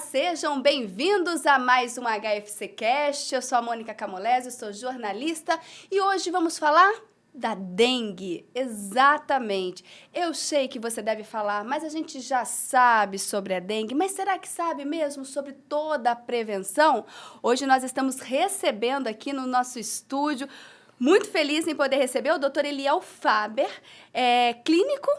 sejam bem-vindos a mais um HFC Cast. Eu sou a Mônica Camolese, sou jornalista e hoje vamos falar da dengue. Exatamente. Eu sei que você deve falar, mas a gente já sabe sobre a dengue, mas será que sabe mesmo sobre toda a prevenção? Hoje nós estamos recebendo aqui no nosso estúdio, muito feliz em poder receber o Dr. Eliel Faber, clínico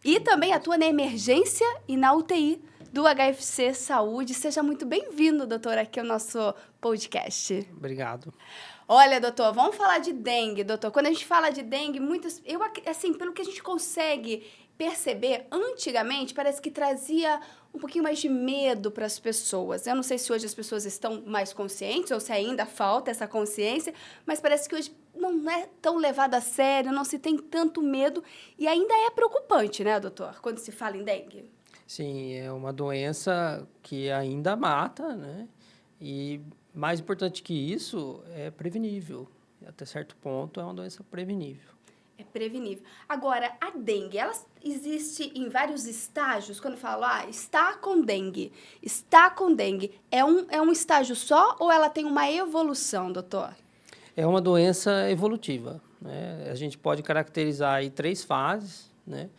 e também atua na emergência e na UTI do HFC Saúde. Seja muito bem-vindo, doutor, aqui ao nosso podcast. Obrigado. Olha, doutor, vamos falar de dengue, doutor. Quando a gente fala de dengue, pelo que a gente consegue perceber, antigamente parece que trazia um pouquinho mais de medo para as pessoas. Eu não sei se hoje as pessoas estão mais conscientes ou se ainda falta essa consciência, mas parece que hoje não é tão levado a sério, não se tem tanto medo e ainda é preocupante, né, doutor, quando se fala em dengue? Sim, é uma doença que ainda mata, né? E mais importante que isso, é prevenível. Até certo ponto, é uma doença prevenível. É prevenível. Agora, a dengue, ela existe em vários estágios? Quando falo, está com dengue, é um estágio só ou ela tem uma evolução, doutor? É uma doença evolutiva, né? A gente pode caracterizar aí 3 fases, né?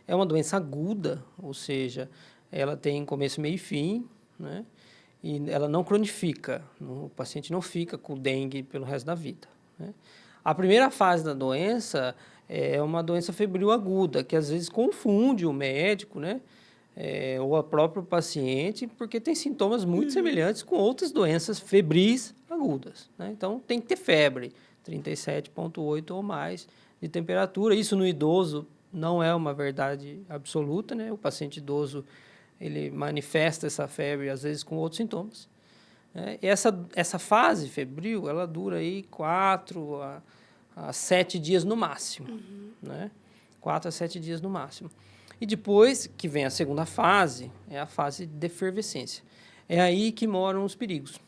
É uma doença aguda, ou seja, ela tem começo, meio e fim, né? E ela não cronifica, o paciente não fica com dengue pelo resto da vida, né? A primeira fase da doença é uma doença febril aguda, que às vezes confunde o médico, né? Ou o próprio paciente, porque tem sintomas muito semelhantes com outras doenças febris agudas, né? Então, tem que ter febre, 37,8 ou mais de temperatura. Isso no idoso não é uma verdade absoluta, né? O paciente idoso, ele manifesta essa febre, às vezes, com outros sintomas, né? E essa fase febril, ela dura aí 4 a 7 dias no máximo, né? 4 a 7 dias no máximo. E depois que vem a segunda fase, é a fase de efervescência. É aí que moram os perigos,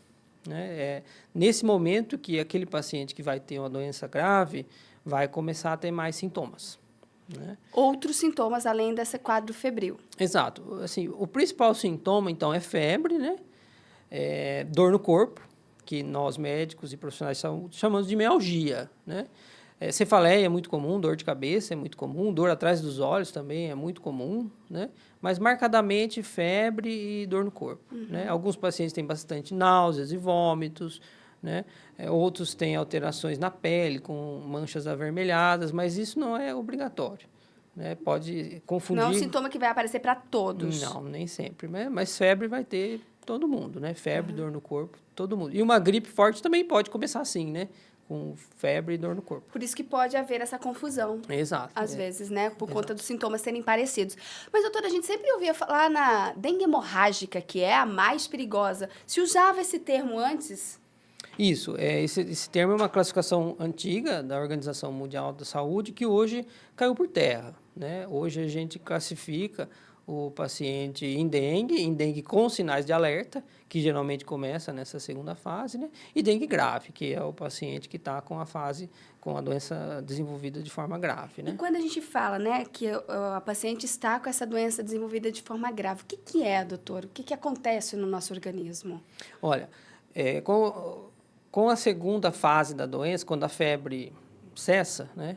né? É nesse momento que aquele paciente que vai ter uma doença grave vai começar a ter mais sintomas, né? Outros sintomas além desse quadro febril. Exato. Assim, o principal sintoma, então, é febre, né? Dor no corpo, que nós médicos e profissionais de saúde chamamos de mialgia, né? Cefaleia é muito comum, dor de cabeça é muito comum, dor atrás dos olhos também é muito comum, né? Mas marcadamente febre e dor no corpo, né? Alguns pacientes têm bastante náuseas e vômitos, né? Outros têm alterações na pele, com manchas avermelhadas, mas isso não é obrigatório, né? Pode confundir. Não é um sintoma que vai aparecer para todos. Não, nem sempre, né? Mas febre vai ter todo mundo, né? Febre, dor no corpo, todo mundo. E uma gripe forte também pode começar assim, né? Com febre e dor no corpo. Por isso que pode haver essa confusão. Exato. Às vezes, né? Por conta dos sintomas serem parecidos. Mas, doutora, a gente sempre ouvia falar na dengue hemorrágica, que é a mais perigosa. Se usava esse termo antes? Isso. Esse termo é uma classificação antiga da Organização Mundial da Saúde que hoje caiu por terra, né? Hoje a gente classifica o paciente em dengue com sinais de alerta, que geralmente começa nessa segunda fase, né? E dengue grave, que é o paciente que está com a doença desenvolvida de forma grave, né? E quando a gente fala, né, que a paciente está com essa doença desenvolvida de forma grave, o que é, doutor? O que acontece no nosso organismo? Olha, com a segunda fase da doença, quando a febre cessa, né?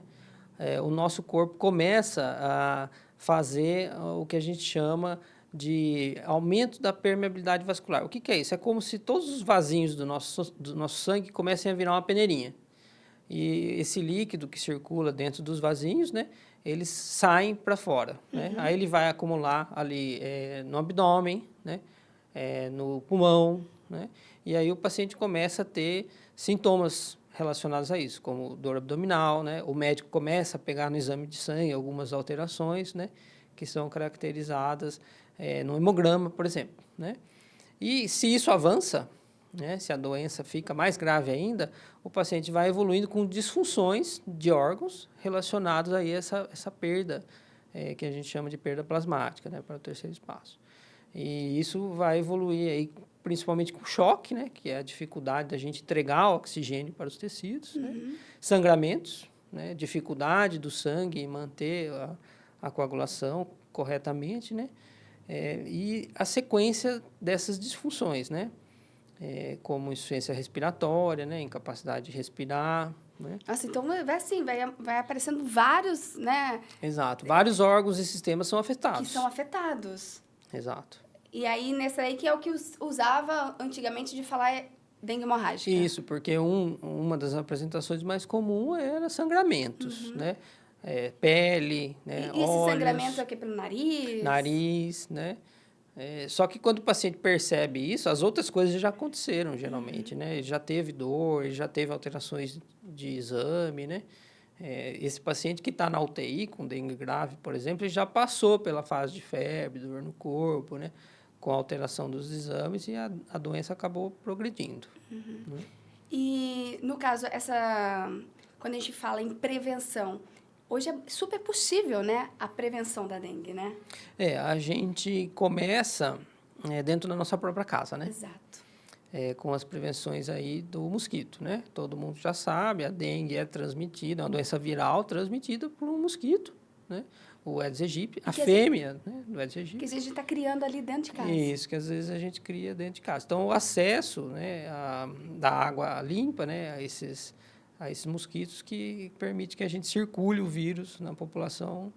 O nosso corpo começa a fazer o que a gente chama de aumento da permeabilidade vascular. O que é isso? É como se todos os vasinhos do nosso sangue comecem a virar uma peneirinha. E esse líquido que circula dentro dos vasinhos, né, eles saem para fora, né? Aí ele vai acumular ali no abdômen, né, no pulmão, né? E aí o paciente começa a ter sintomas relacionados a isso, como dor abdominal, né? O médico começa a pegar no exame de sangue algumas alterações, né, que são caracterizadas no hemograma, por exemplo, né? E se isso avança, né, se a doença fica mais grave ainda, o paciente vai evoluindo com disfunções de órgãos relacionados a essa perda, que a gente chama de perda plasmática, né, para o terceiro espaço. E isso vai evoluir aí, principalmente com choque, né, que é a dificuldade da gente entregar oxigênio para os tecidos, né? Sangramentos, né, dificuldade do sangue em manter a coagulação corretamente, né? e a sequência dessas disfunções, né? Como insuficiência respiratória, né? Incapacidade de respirar, né? Nossa, então vai assim, vai aparecendo vários, né, Exato. Vários órgãos e sistemas são afetados. que são afetados. Exato. E aí, nesse aí que é o que usava antigamente de falar dengue hemorrágica. Isso, porque uma das apresentações mais comuns era sangramentos, né? Pele, né? E esse olhos, sangramento é o quê? Pelo nariz? nariz, né? Só que quando o paciente percebe isso, as outras coisas já aconteceram, geralmente, né? Ele já teve dor, ele já teve alterações de exame, né? Esse paciente que está na UTI com dengue grave, por exemplo, ele já passou pela fase de febre, dor no corpo, né? Com alteração dos exames e a doença acabou progredindo. Né? E, no caso, quando a gente fala em prevenção, hoje é super possível, né? A prevenção da dengue, né? A gente começa dentro da nossa própria casa, né? Exato. Com as prevenções aí do mosquito, né? Todo mundo já sabe, a dengue é transmitida, é uma doença viral transmitida por um mosquito, né? O Aedes aegypti, a fêmea, né, do Aedes aegypti. Que a gente está criando ali dentro de casa. Isso, que às vezes a gente cria dentro de casa. Então, o acesso, né, da água limpa, né, a esses mosquitos que permite que a gente circule o vírus na população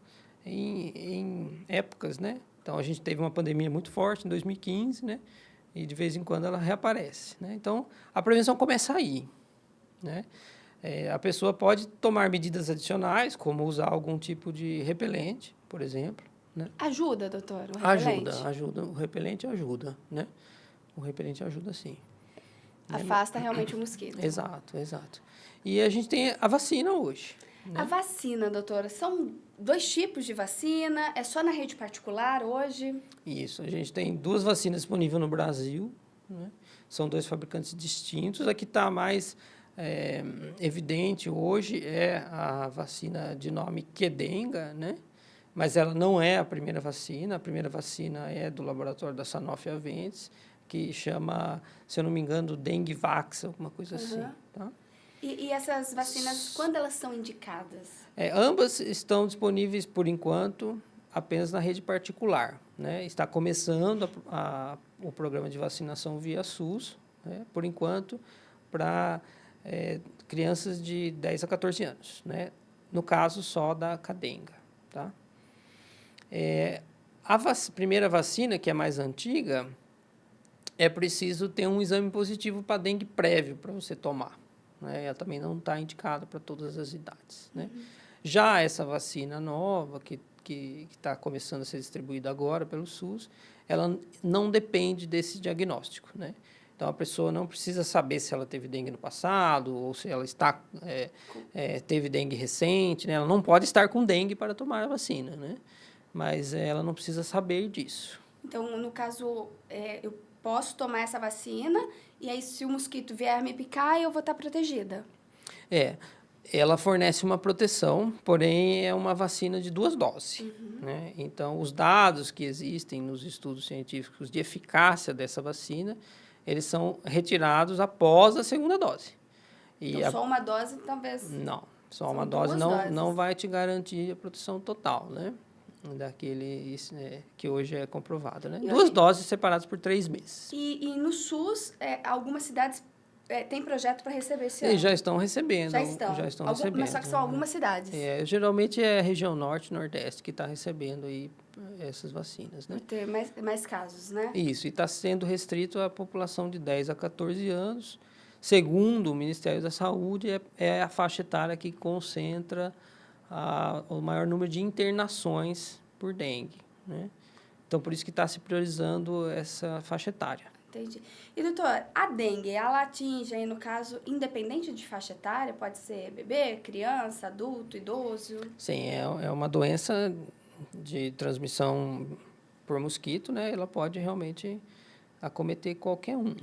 em épocas, né? Então, a gente teve uma pandemia muito forte em 2015, né? E, de vez em quando, ela reaparece, né? Então, a prevenção começa aí, né? A pessoa pode tomar medidas adicionais, como usar algum tipo de repelente, por exemplo, né? Ajuda, doutor, o repelente? Ajuda. O repelente ajuda, né? O repelente ajuda, sim. Afasta realmente o mosquito. Exato. E a gente tem a vacina hoje. Né? A vacina, doutora, são 2 tipos de vacina? É só na rede particular hoje? Isso, a gente tem 2 vacinas disponíveis no Brasil, né? São 2 fabricantes distintos. A que está mais evidente hoje é a vacina de nome Qdenga, né? Mas ela não é a primeira vacina é do laboratório da Sanofi Aventis, que chama, se eu não me engano, Dengvax, alguma coisa assim, tá? E essas vacinas, quando elas são indicadas? Ambas estão disponíveis, por enquanto, apenas na rede particular, né? Está começando o programa de vacinação via SUS, né? Por enquanto, para crianças de 10 a 14 anos, né? No caso, só da Qdenga, tá? Primeira vacina, que é mais antiga, é preciso ter um exame positivo para dengue prévio para você tomar, né? Ela também não está indicada para todas as idades, né? Já essa vacina nova, que está começando a ser distribuída agora pelo SUS, ela não depende desse diagnóstico, né? Então, a pessoa não precisa saber se ela teve dengue no passado ou se ela teve dengue recente, né? Ela não pode estar com dengue para tomar a vacina, né? Mas ela não precisa saber disso. Então, no caso, eu posso tomar essa vacina e aí, se o mosquito vier me picar, eu vou estar protegida? Ela fornece uma proteção, porém é uma vacina de 2 doses. Né? Então, os dados que existem nos estudos científicos de eficácia dessa vacina, eles são retirados após a 2ª dose. Então, só uma dose, talvez... Não, só São uma dose doses. não vai te garantir a proteção total, né? Daquele que hoje é comprovado, né? 2 doses separadas por 3 meses. E no SUS, algumas cidades têm projeto para receber esse ano? Eles já estão recebendo. Já estão recebendo. Mas só que são algumas cidades. Geralmente é a região norte e nordeste que está recebendo aí essas vacinas, né? Por ter mais casos, né? Isso, e está sendo restrito à população de 10 a 14 anos. Segundo o Ministério da Saúde, é a faixa etária que concentra o maior número de internações por dengue, né? Então, por isso que está se priorizando essa faixa etária. Entendi. E, doutor, a dengue, ela atinge, aí, no caso, independente de faixa etária? Pode ser bebê, criança, adulto, idoso? Sim, é uma doença de transmissão por mosquito, né? Ela pode realmente acometer qualquer um.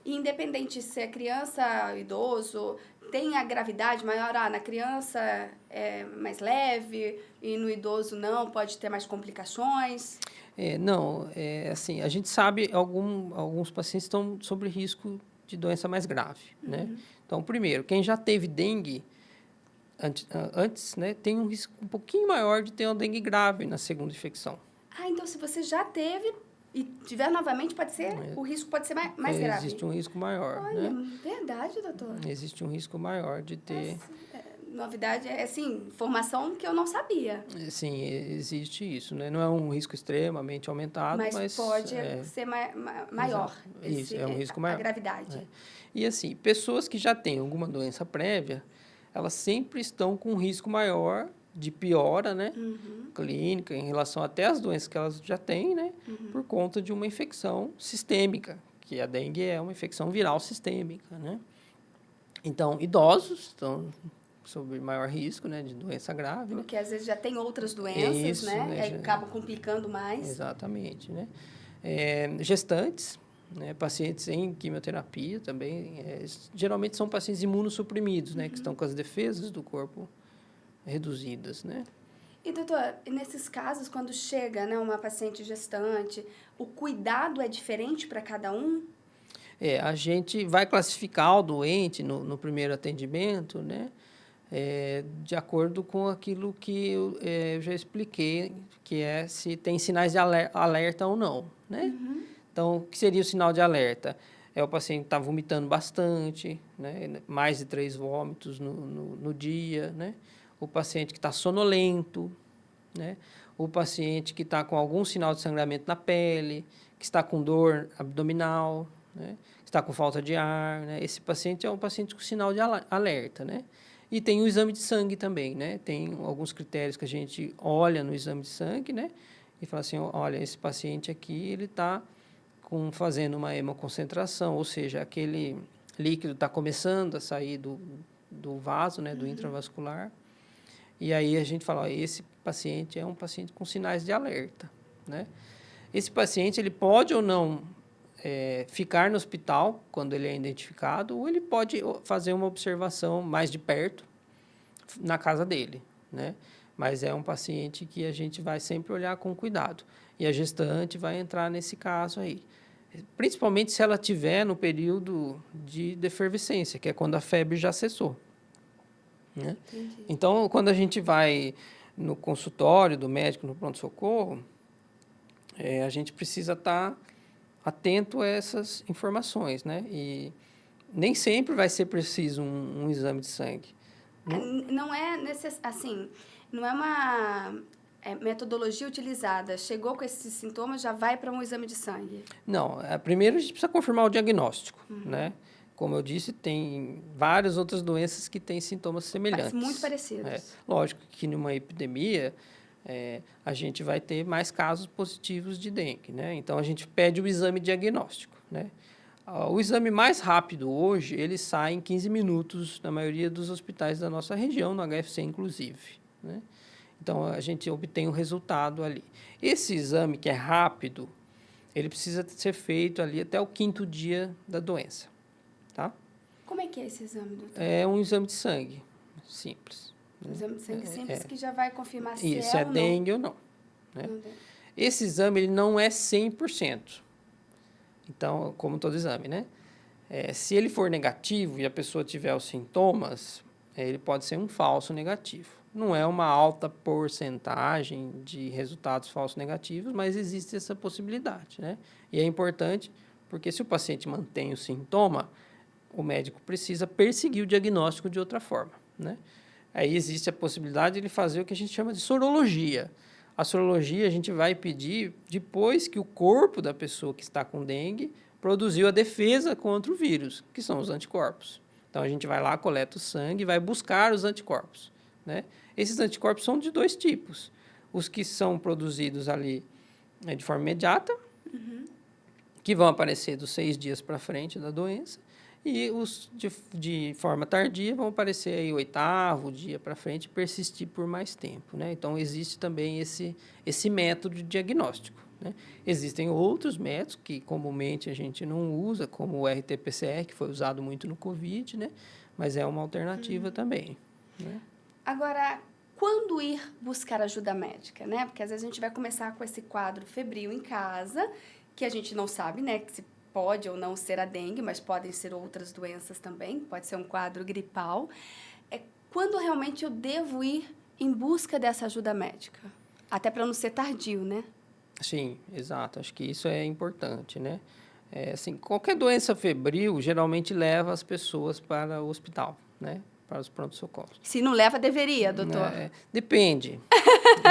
E independente se é criança, idoso, tem a gravidade maior? Na criança é mais leve e no idoso não, pode ter mais complicações? Não, assim, a gente sabe alguns pacientes estão sob risco de doença mais grave, né? Então, primeiro, quem já teve dengue antes, né, tem um risco um pouquinho maior de ter uma dengue grave na segunda infecção. Ah, então se você já teve e tiver novamente, o risco pode ser mais grave. Existe um risco maior, Olha, né? verdade, doutor. Existe um risco maior de ter... Novidade, assim, informação que eu não sabia. Sim, existe isso, né? Não é um risco extremamente aumentado, mas... pode ser maior. Isso, é um risco A maior. gravidade. É. E assim, pessoas que já têm alguma doença prévia, elas sempre estão com um risco maior de piora, né? Clínica, em relação até às doenças que elas já têm, né? Por conta de uma infecção sistêmica, que a dengue é uma infecção viral sistêmica, né? Então, idosos estão sob maior risco, né, de doença grave, né? Porque às vezes já tem outras doenças, Isso, né? né, Aí acabam complicando mais. Exatamente, né? Gestantes, né, pacientes em quimioterapia também, geralmente são pacientes imunossuprimidos, né, que estão com as defesas do corpo reduzidas, né? E, doutor, nesses casos, quando chega, né, uma paciente gestante, o cuidado é diferente para cada um? A gente vai classificar o doente no primeiro atendimento, né? De acordo com aquilo que eu já expliquei, que é se tem sinais de alerta ou não, né? Então, o que seria o sinal de alerta? O paciente está vomitando bastante, né? Mais de 3 vômitos no dia, né? O paciente que está sonolento, né? O paciente que está com algum sinal de sangramento na pele, que está com dor abdominal, né? Está com falta de ar, né? Esse paciente é um paciente com sinal de alerta, né? E tem o exame de sangue também, né? Tem alguns critérios que a gente olha no exame de sangue, né? E fala assim, olha, esse paciente aqui, ele está fazendo uma hemoconcentração, ou seja, aquele líquido está começando a sair do vaso, né? Do intravascular. E aí a gente fala, ó, esse paciente é um paciente com sinais de alerta, né? Esse paciente, ele pode ou não ficar no hospital quando ele é identificado, ou ele pode fazer uma observação mais de perto na casa dele, né? Mas é um paciente que a gente vai sempre olhar com cuidado. E a gestante vai entrar nesse caso aí. Principalmente se ela tiver no período de defervescência, que é quando a febre já cessou, né? Então, quando a gente vai no consultório do médico, no pronto-socorro, a gente precisa estar atento a essas informações, né? E nem sempre vai ser preciso um exame de sangue. Não é assim, não é uma metodologia utilizada. Chegou com esses sintomas, já vai para um exame de sangue. Não, primeiro a gente precisa confirmar o diagnóstico, né? Como eu disse, tem várias outras doenças que têm sintomas semelhantes. Muito parecidos. Lógico que numa epidemia, a gente vai ter mais casos positivos de dengue, né? Então, a gente pede o exame diagnóstico, né? O exame mais rápido hoje, ele sai em 15 minutos na maioria dos hospitais da nossa região, no HFC inclusive, né? Então, a gente obtém o resultado ali. Esse exame, que é rápido, ele precisa ser feito ali até o 5º dia da doença, tá? Como é que é esse exame, doutor? É um exame de sangue, simples. Um exame de sangue simples que já vai confirmar se Isso, é dengue ou não. Né? Esse exame ele não é 100%. Então, como todo exame, né? Se ele for negativo e a pessoa tiver os sintomas, ele pode ser um falso negativo. Não é uma alta porcentagem de resultados falsos negativos, mas existe essa possibilidade, né? E é importante porque se o paciente mantém o sintoma, o médico precisa perseguir o diagnóstico de outra forma, né? Aí existe a possibilidade de ele fazer o que a gente chama de sorologia. A sorologia a gente vai pedir depois que o corpo da pessoa que está com dengue produziu a defesa contra o vírus, que são os anticorpos. Então, a gente vai lá, coleta o sangue e vai buscar os anticorpos, né? Esses anticorpos são de 2 tipos. Os que são produzidos ali de forma imediata, que vão aparecer dos 6 dias para frente da doença, e os de forma tardia vão aparecer aí 8º dia para frente e persistir por mais tempo, né? Então, existe também esse método de diagnóstico, né? Existem outros métodos que comumente a gente não usa, como o RT-PCR, que foi usado muito no COVID, né? Mas é uma alternativa também, né? Agora, quando ir buscar ajuda médica, né? Porque às vezes a gente vai começar com esse quadro febril em casa, que a gente não sabe, né? Que se pode ou não ser a dengue, mas podem ser outras doenças também, pode ser um quadro gripal. Quando realmente eu devo ir em busca dessa ajuda médica? Até para não ser tardio, né? Sim, exato. Acho que isso é importante, né? Assim, qualquer doença febril geralmente leva as pessoas para o hospital, né? Para os prontos-socorros. Se não leva, deveria, doutor. Depende,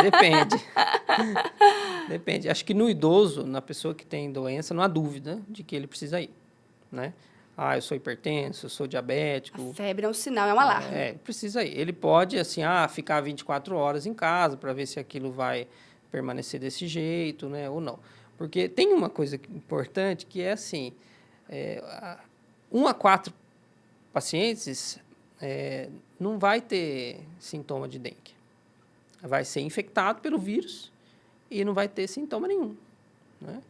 depende, depende. Acho que no idoso, na pessoa que tem doença, não há dúvida de que ele precisa ir, né? Ah, eu sou hipertenso, eu sou diabético. A febre é um sinal, é um alarme. Precisa ir. Ele pode, assim, ficar 24 horas em casa para ver se aquilo vai permanecer desse jeito, né, ou não. Porque tem uma coisa importante que é assim, 1 a 4 pacientes não vai ter sintoma de dengue. Vai ser infectado pelo vírus e não vai ter sintoma nenhum, né?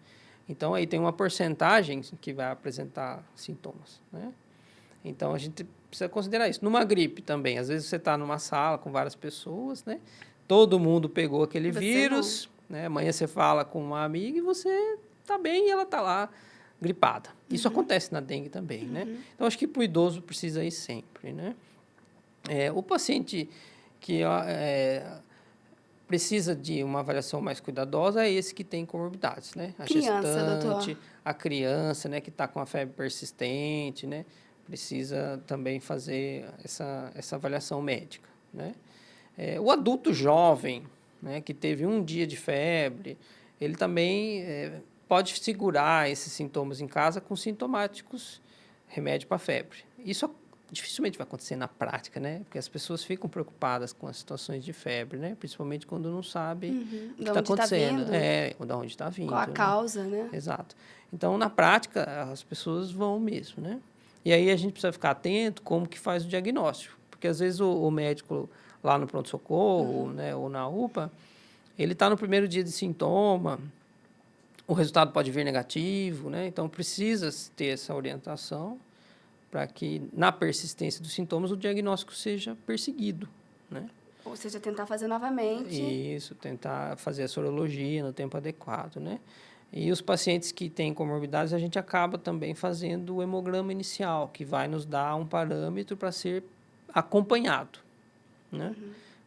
Então, aí tem uma porcentagem que vai apresentar sintomas, né? Então, a gente precisa considerar isso. Numa gripe também, às vezes você está numa sala com várias pessoas, né? Todo mundo pegou aquele vírus, né? Amanhã você fala com uma amiga e você está bem e ela está lá gripada. Isso acontece na dengue também, né? Então, acho que para o idoso precisa ir sempre, né? O paciente que precisa de uma avaliação mais cuidadosa é esse que tem comorbidades, né? A Criança, gestante, doutor. a criança, né, que está com a febre persistente, né? Precisa também fazer essa avaliação médica, né? O adulto jovem, né, que teve um dia de febre, ele também pode segurar esses sintomas em casa com sintomáticos, remédio para febre. Isso dificilmente vai acontecer na prática, né? Porque as pessoas ficam preocupadas com as situações de febre, né? Principalmente quando não sabem o que está acontecendo. De onde está vindo. Qual a causa, né? Exato. Então, na prática, as pessoas vão mesmo, né? E aí a gente precisa ficar atento como que faz o diagnóstico. Porque, às vezes, o médico lá no pronto-socorro, né, ou na UPA, ele está no primeiro dia de sintoma, o resultado pode vir negativo, né? Então, precisa ter essa orientação para que, na persistência dos sintomas, o diagnóstico seja perseguido, né? Ou seja, tentar fazer novamente. Isso, tentar fazer a sorologia no tempo adequado, né? E os pacientes que têm comorbidades, a gente acaba também fazendo o hemograma inicial, que vai nos dar um parâmetro para ser acompanhado, né?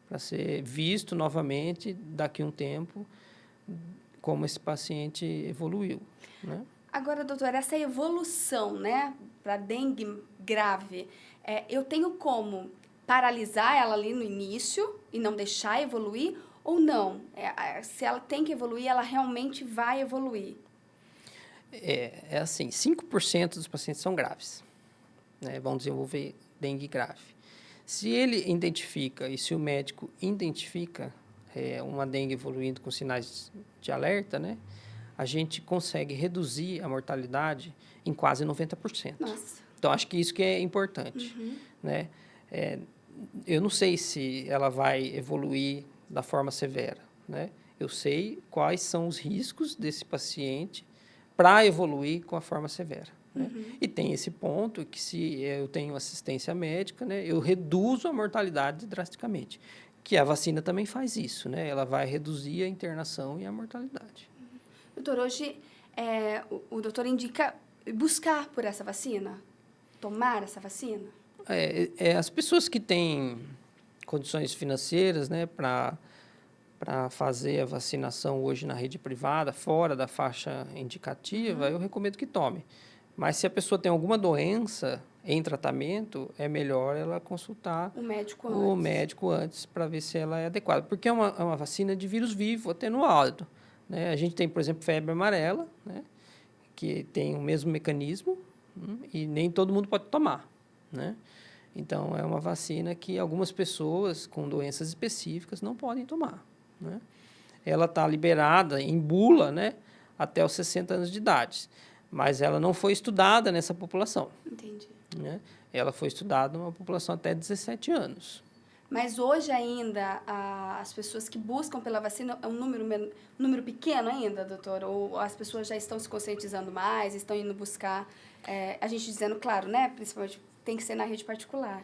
Para ser visto novamente, daqui a um tempo, como esse paciente evoluiu, né? Agora, doutora, essa evolução, né, para dengue grave, eu tenho como paralisar ela ali no início e não deixar evoluir ou não? Se ela tem que evoluir, ela realmente vai evoluir? É assim, 5% dos pacientes são graves, né? Vão desenvolver dengue grave. Se ele identifica e se o médico identifica uma dengue evoluindo com sinais de alerta, né? A gente consegue reduzir a mortalidade em quase 90%. Nossa. Então, acho que isso que é importante, né? Eu não sei se ela vai evoluir da forma severa, né? Eu sei quais são os riscos desse paciente para evoluir com a forma severa, né? E tem esse ponto que, se eu tenho assistência médica, né, eu reduzo a mortalidade drasticamente, que a vacina também faz isso, né? Ela vai reduzir a internação e a mortalidade. Doutor, hoje o doutor indica buscar por essa vacina? Tomar essa vacina? As pessoas que têm condições financeiras, né, para fazer a vacinação hoje na rede privada, fora da faixa indicativa, eu recomendo que tome. Mas se a pessoa tem alguma doença em tratamento, é melhor ela consultar o médico antes para ver se ela é adequada. Porque é uma vacina de vírus vivo atenuado, né? A gente tem, por exemplo, febre amarela, né, que tem o mesmo mecanismo, e nem todo mundo pode tomar, né? Então, é uma vacina que algumas pessoas com doenças específicas não podem tomar, né? Ela está liberada em bula, né, até os 60 anos de idade, mas ela não foi estudada nessa população. Entendi. Né? Ela foi estudada numa população até 17 anos. Mas hoje ainda, as pessoas que buscam pela vacina é um número pequeno ainda, doutor? Ou as pessoas já estão se conscientizando mais, estão indo buscar, a gente dizendo, claro, né? Principalmente tem que ser na rede particular.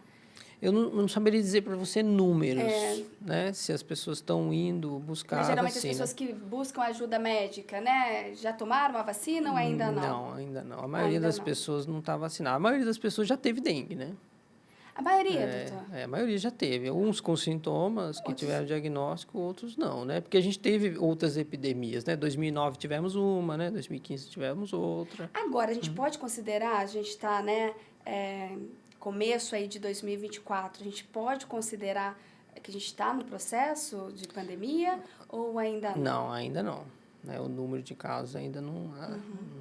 Eu não saberia dizer para você números, né? Se as pessoas estão indo buscar Mas geralmente a vacina. as pessoas que buscam ajuda médica, né? Já tomaram a vacina ou ainda não? Não, ainda não. A maioria das pessoas não está vacinada. A maioria das pessoas já teve dengue, né? A maioria, doutor? A maioria já teve. Uns com sintomas que tiveram diagnóstico, outros não, né? Porque a gente teve outras epidemias, né? 2009 tivemos uma, né? 2015 tivemos outra. Agora, a gente pode considerar, a gente está, né, começo aí de 2024, a gente pode considerar que a gente está no processo de pandemia ou ainda não? Não, ainda não. Né? O número de casos ainda não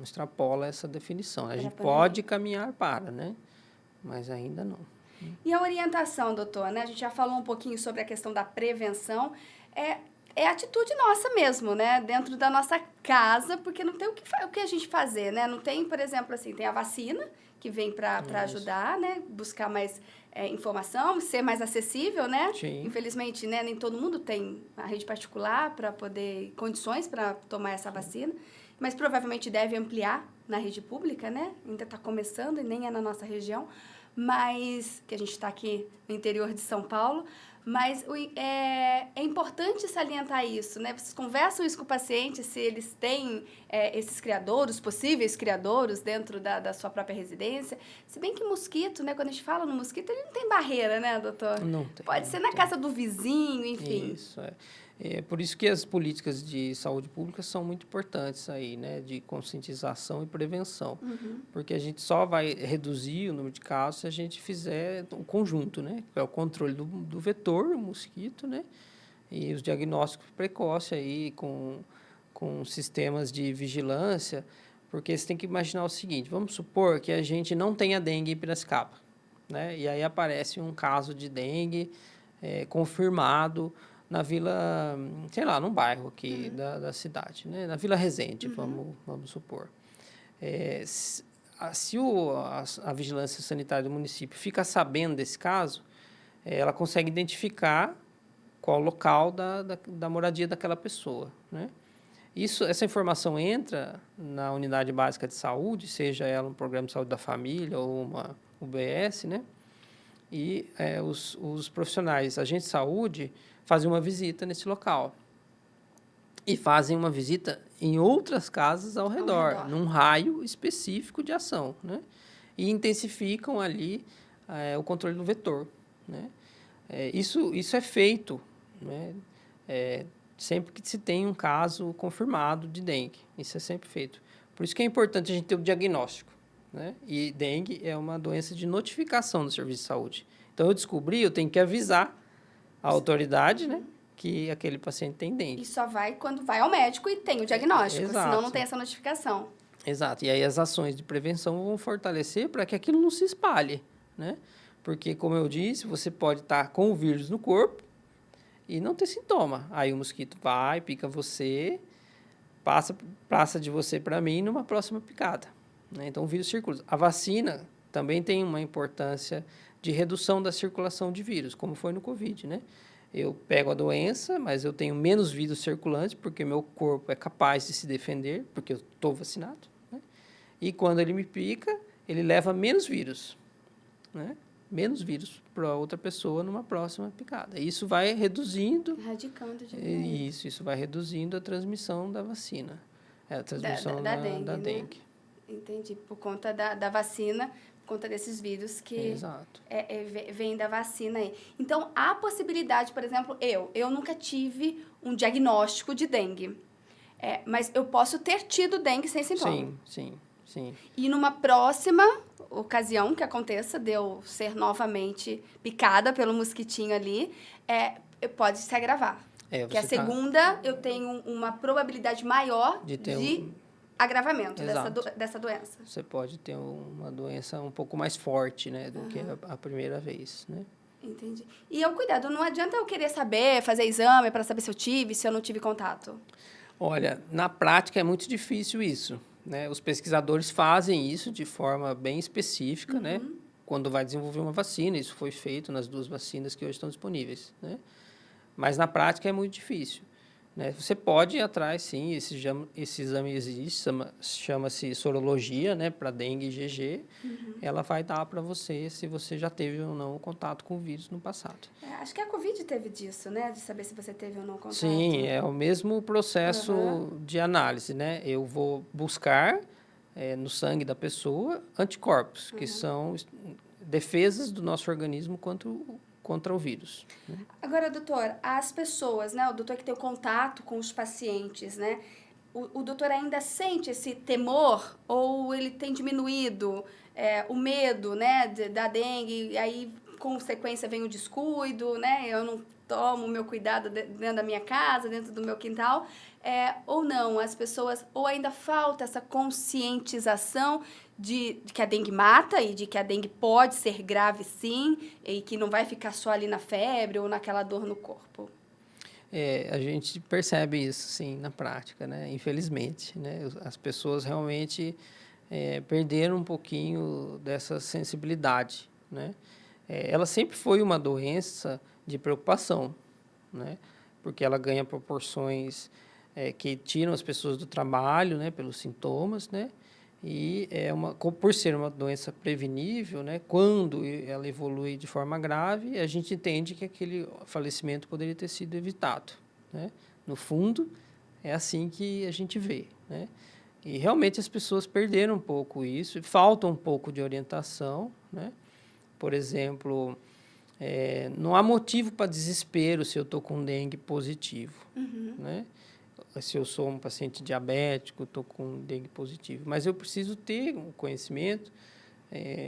extrapola essa definição. A gente pode caminhar para, né? Mas ainda não. E a orientação, doutor, né? A gente já falou um pouquinho sobre a questão da prevenção. É atitude nossa mesmo, né? Dentro da nossa casa, porque não tem o que a gente fazer, né? Não tem, por exemplo, assim, tem a vacina, que vem para ajudar, né? Buscar mais informação, ser mais acessível, né? Sim. Infelizmente, né? Nem todo mundo tem a rede particular para poder, condições para tomar essa vacina, mas provavelmente deve ampliar na rede pública, né? Ainda está começando e nem é na nossa região, mas que a gente está aqui no interior de São Paulo, mas é importante salientar isso, né? Vocês conversam isso com o paciente, se eles têm esses criadouros, possíveis criadouros dentro da sua própria residência. Se bem que mosquito, né? Quando a gente fala no mosquito, ele não tem barreira, né, doutor? Não tem. Pode ser na casa do vizinho, enfim. Isso, É por isso que as políticas de saúde pública são muito importantes aí, né? De conscientização e prevenção. Porque a gente só vai reduzir o número de casos se a gente fizer o conjunto, né? Que é o controle do vetor, o mosquito, né? E os diagnósticos precoces aí com sistemas de vigilância. Porque você tem que imaginar o seguinte, vamos supor que a gente não tenha dengue em Piracicaba, né? E aí aparece um caso de dengue confirmado na vila, sei lá, num bairro aqui da cidade, né? Na Vila Resende, vamos supor. Se a vigilância sanitária do município fica sabendo desse caso, ela consegue identificar qual o local da moradia daquela pessoa, né? Essa informação entra na unidade básica de saúde, seja ela um programa de saúde da família ou uma UBS, né? E os profissionais, agentes de saúde, fazem uma visita nesse local. E fazem uma visita em outras casas ao redor, num raio específico de ação, né? E intensificam ali o controle do vetor, né? Isso é feito, né? Sempre que se tem um caso confirmado de dengue. Isso é sempre feito. Por isso que é importante a gente ter o diagnóstico, né? E dengue é uma doença de notificação do serviço de saúde. Então, eu descobri, eu tenho que avisar a autoridade, né, que aquele paciente tem dengue. E só vai quando vai ao médico e tem o diagnóstico, senão não tem essa notificação. Exato. E aí as ações de prevenção vão fortalecer para que aquilo não se espalhe, né? Porque, como eu disse, você pode estar com o vírus no corpo e não ter sintoma. Aí o mosquito vai, pica você, passa de você para mim numa próxima picada, né? Então, o vírus circula. A vacina também tem uma importância de redução da circulação de vírus, como foi no Covid, né? Eu pego a doença, mas eu tenho menos vírus circulantes, porque meu corpo é capaz de se defender, porque eu estou vacinado, né? E quando ele me pica, ele leva menos vírus, né? Menos vírus para outra pessoa numa próxima picada. Isso vai reduzindo... Erradicando de novo. Isso vai reduzindo a transmissão da vacina. A transmissão da dengue, da né? dengue. Entendi. Por conta da vacina, por conta desses vírus que vêm da vacina aí. Então, há possibilidade, por exemplo, eu nunca tive um diagnóstico de dengue. Mas eu posso ter tido dengue sem sintoma. Sim. E numa próxima ocasião que aconteça de eu ser novamente picada pelo mosquitinho ali, pode se agravar. Porque a segunda, eu tenho uma probabilidade maior de agravamento dessa doença. Você pode ter uma doença um pouco mais forte, né, do que a primeira vez, né? Entendi. E o cuidado, não adianta eu querer saber, fazer exame para saber se eu tive, se eu não tive contato. Olha, na prática é muito difícil isso, né? Os pesquisadores fazem isso de forma bem específica, né? Quando vai desenvolver uma vacina, isso foi feito nas 2 vacinas que hoje estão disponíveis, né? Mas na prática é muito difícil, né? Você pode ir atrás, sim, esse exame existe, chama-se sorologia, né, para dengue e GG. Ela vai dar para você se você já teve ou não contato com o vírus no passado. Acho que a Covid teve disso, né, de saber se você teve ou não contato. Sim, é o mesmo processo de análise, né? Eu vou buscar no sangue da pessoa anticorpos, que são defesas do nosso organismo contra o vírus. Né? Agora, doutor, as pessoas, né, o doutor que tem o contato com os pacientes, né, o doutor ainda sente esse temor ou ele tem diminuído o medo, né, da dengue, e aí, consequência, vem o descuido, né, eu não tomo o meu cuidado dentro da minha casa, dentro do meu quintal, ou não, as pessoas, ou ainda falta essa conscientização de que a dengue mata e de que a dengue pode ser grave sim e que não vai ficar só ali na febre ou naquela dor no corpo. A gente percebe isso, sim, na prática, né? Infelizmente, né? As pessoas realmente perderam um pouquinho dessa sensibilidade, né? Ela sempre foi uma doença de preocupação, né? Porque ela ganha proporções que tiram as pessoas do trabalho, né? Pelos sintomas, né? E por ser uma doença prevenível, né? Quando ela evolui de forma grave, a gente entende que aquele falecimento poderia ter sido evitado, né? No fundo, é assim que a gente vê, né? E realmente as pessoas perderam um pouco isso, e falta um pouco de orientação, né? Por exemplo, não há motivo para desespero se eu estou com dengue positivo, né? Se eu sou um paciente diabético, estou com dengue positivo. Mas eu preciso ter um conhecimento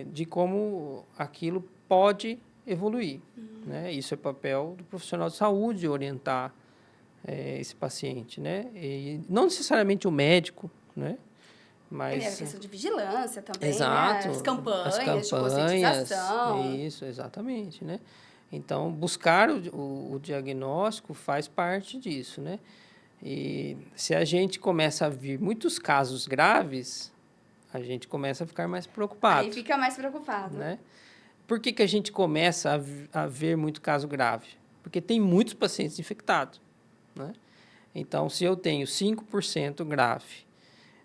de como aquilo pode evoluir, né? Isso é papel do profissional de saúde, orientar esse paciente, né? E não necessariamente o médico, né? Mas, a questão de vigilância também, exato, né? As campanhas de campanhas, conscientização. isso, exatamente, né? Então, buscar o diagnóstico faz parte disso, né? E se a gente começa a vir muitos casos graves, a gente começa a ficar mais preocupado. Aí fica mais preocupado. Né? Por que a gente começa a ver muito caso grave? Porque tem muitos pacientes infectados. Né? Então, se eu tenho 5% grave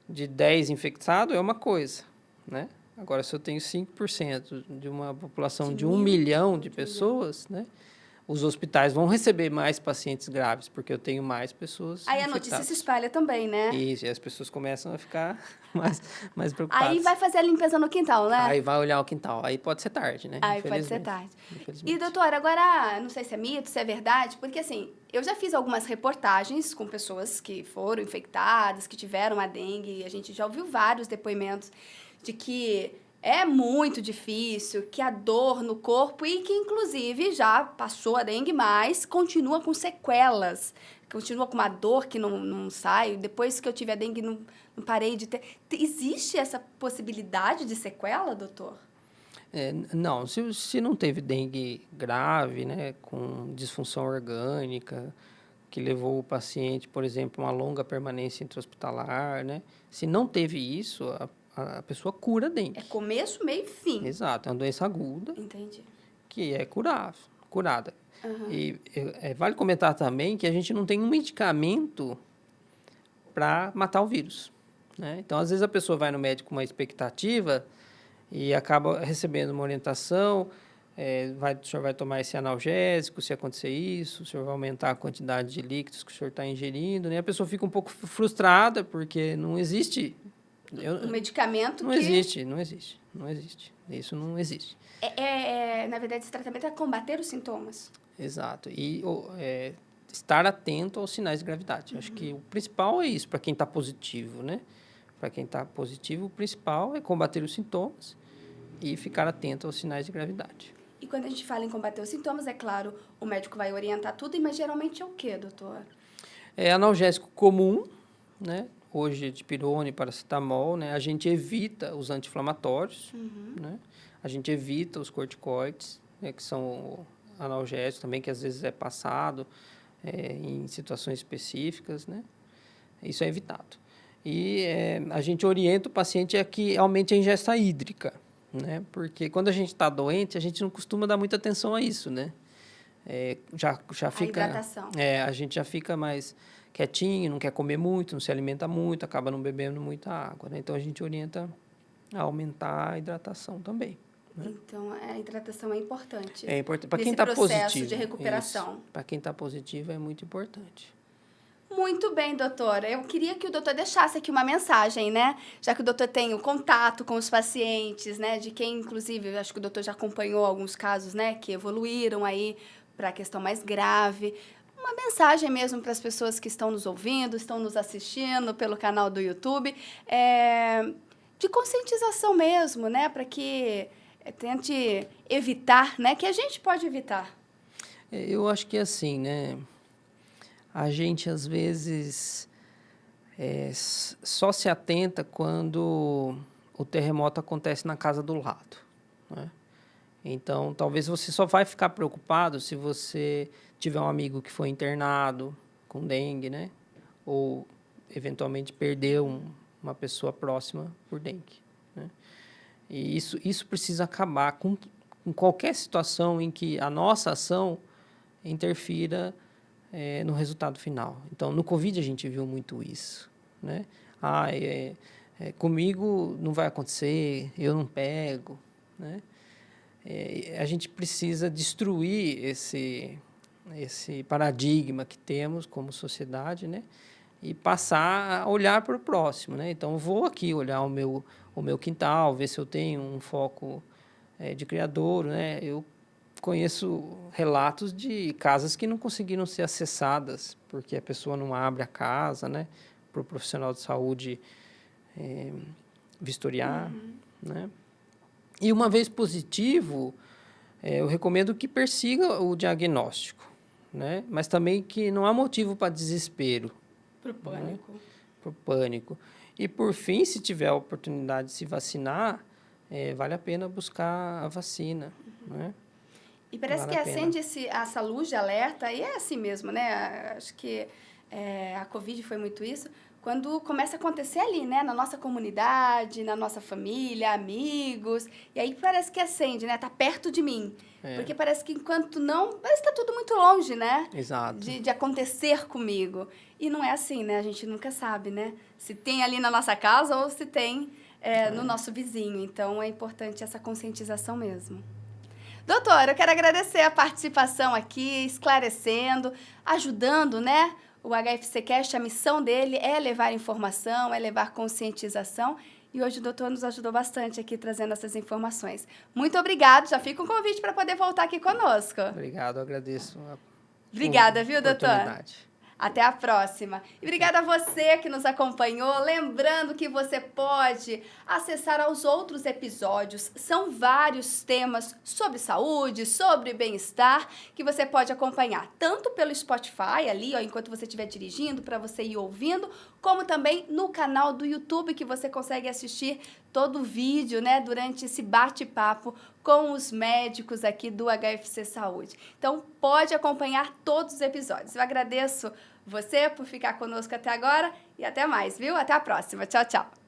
de 10 infectados, é uma coisa. Né? Agora, se eu tenho 5% de uma população de 1 milhão de pessoas, né? Os hospitais vão receber mais pacientes graves, porque eu tenho mais pessoas Aí infectadas. a notícia se espalha também, né? Isso, e as pessoas começam a ficar mais preocupadas. Aí vai fazer a limpeza no quintal, né? Aí vai olhar o quintal. Aí pode ser tarde, né? Aí pode ser tarde. Infelizmente. E, doutora, agora, não sei se é mito, se é verdade, porque, assim, eu já fiz algumas reportagens com pessoas que foram infectadas, que tiveram a dengue, e a gente já ouviu vários depoimentos de que é muito difícil, que a dor no corpo e que, inclusive, já passou a dengue, mas continua com sequelas, continua com uma dor que não sai. Depois que eu tive a dengue, não parei de ter. Existe essa possibilidade de sequela, doutor? Não, se não teve dengue grave, né, com disfunção orgânica, que levou o paciente, por exemplo, a uma longa permanência intra-hospitalar, né? Se não teve isso, a pessoa cura a dengue. É começo, meio e fim. Exato, é uma doença aguda. Entendi. Que é curada. Uhum. E vale comentar também que a gente não tem um medicamento para matar o vírus. Né? Então, às vezes, a pessoa vai no médico com uma expectativa e acaba recebendo uma orientação, o senhor vai tomar esse analgésico, se acontecer isso, o senhor vai aumentar a quantidade de líquidos que o senhor está ingerindo. Né? A pessoa fica um pouco frustrada, porque não existe... Um medicamento não existe. Isso não existe. Na verdade, esse tratamento é combater os sintomas. Exato. E estar atento aos sinais de gravidade. Acho que o principal é isso, para quem está positivo, né? Para quem está positivo, o principal é combater os sintomas e ficar atento aos sinais de gravidade. E quando a gente fala em combater os sintomas, é claro, o médico vai orientar tudo, mas geralmente é o quê, doutor? É analgésico comum, né? Hoje, dipirona e paracetamol, né? A gente evita os anti-inflamatórios, né? A gente evita os corticoides, né? Que são analgésicos também, que às vezes é passado em situações específicas, né? Isso é evitado. E a gente orienta o paciente a que aumente a ingesta hídrica, né? Porque quando a gente está doente, a gente não costuma dar muita atenção a isso, né? Já fica... A hidratação. A gente já fica mais quietinho, não quer comer muito, não se alimenta muito, acaba não bebendo muita água, né? Então, a gente orienta a aumentar a hidratação também. Né? Então, a hidratação é importante. É importante. Para quem está positivo. De recuperação. Para quem está positivo, é muito importante. Muito bem, doutora. Eu queria que o doutor deixasse aqui uma mensagem, né? Já que o doutor tem o contato com os pacientes, né? De quem, inclusive, eu acho que o doutor já acompanhou alguns casos, né? Que evoluíram aí para a questão mais grave. Uma mensagem mesmo para as pessoas que estão nos ouvindo, estão nos assistindo pelo canal do YouTube, de conscientização mesmo, né? Para que tente evitar, né? Que a gente pode evitar. Eu acho que assim, né? A gente, às vezes, só se atenta quando o terremoto acontece na casa do lado, né? Então, talvez você só vai ficar preocupado se você tiver um amigo que foi internado com dengue, né? Ou, eventualmente, perdeu uma pessoa próxima por dengue, né? E isso precisa acabar com qualquer situação em que a nossa ação interfira no resultado final. Então, no Covid, a gente viu muito isso, né? Comigo não vai acontecer, eu não pego, né? A gente precisa destruir esse paradigma que temos como sociedade, né? E passar a olhar para o próximo, né? Então, eu vou aqui olhar o meu quintal, ver se eu tenho um foco de criadouro, né? Eu conheço relatos de casas que não conseguiram ser acessadas porque a pessoa não abre a casa, né? Para o profissional de saúde vistoriar, né? E uma vez positivo, eu recomendo que persiga o diagnóstico, né? Mas também que não há motivo para desespero. Para o pânico. Né? Para o pânico. E, por fim, se tiver a oportunidade de se vacinar, vale a pena buscar a vacina, né? E parece Vale que a pena. acende essa luz de alerta, e é assim mesmo, né? Acho que a Covid foi muito isso. Quando começa a acontecer ali, né? Na nossa comunidade, na nossa família, amigos. E aí parece que acende, né? Tá perto de mim. Porque parece que enquanto não... Parece que tá tudo muito longe, né? Exato. De acontecer comigo. E não é assim, né? A gente nunca sabe, né? Se tem ali na nossa casa ou se tem no nosso vizinho. Então, é importante essa conscientização mesmo. Doutora, eu quero agradecer a participação aqui, esclarecendo, ajudando, né? O HFCcast, a missão dele é levar informação, é levar conscientização. E hoje o doutor nos ajudou bastante aqui trazendo essas informações. Muito obrigado, já fica um convite para poder voltar aqui conosco. Obrigado, eu agradeço Obrigada, viu, doutor? oportunidade. Até a próxima. E obrigada a você que nos acompanhou. Lembrando que você pode acessar aos outros episódios. São vários temas sobre saúde, sobre bem-estar, que você pode acompanhar tanto pelo Spotify, ali, ó, enquanto você estiver dirigindo, para você ir ouvindo, como também no canal do YouTube, que você consegue assistir todo o vídeo, né, durante esse bate-papo com os médicos aqui do HFC Saúde. Então, pode acompanhar todos os episódios. Eu agradeço você por ficar conosco até agora e até mais, viu? Até a próxima. Tchau, tchau.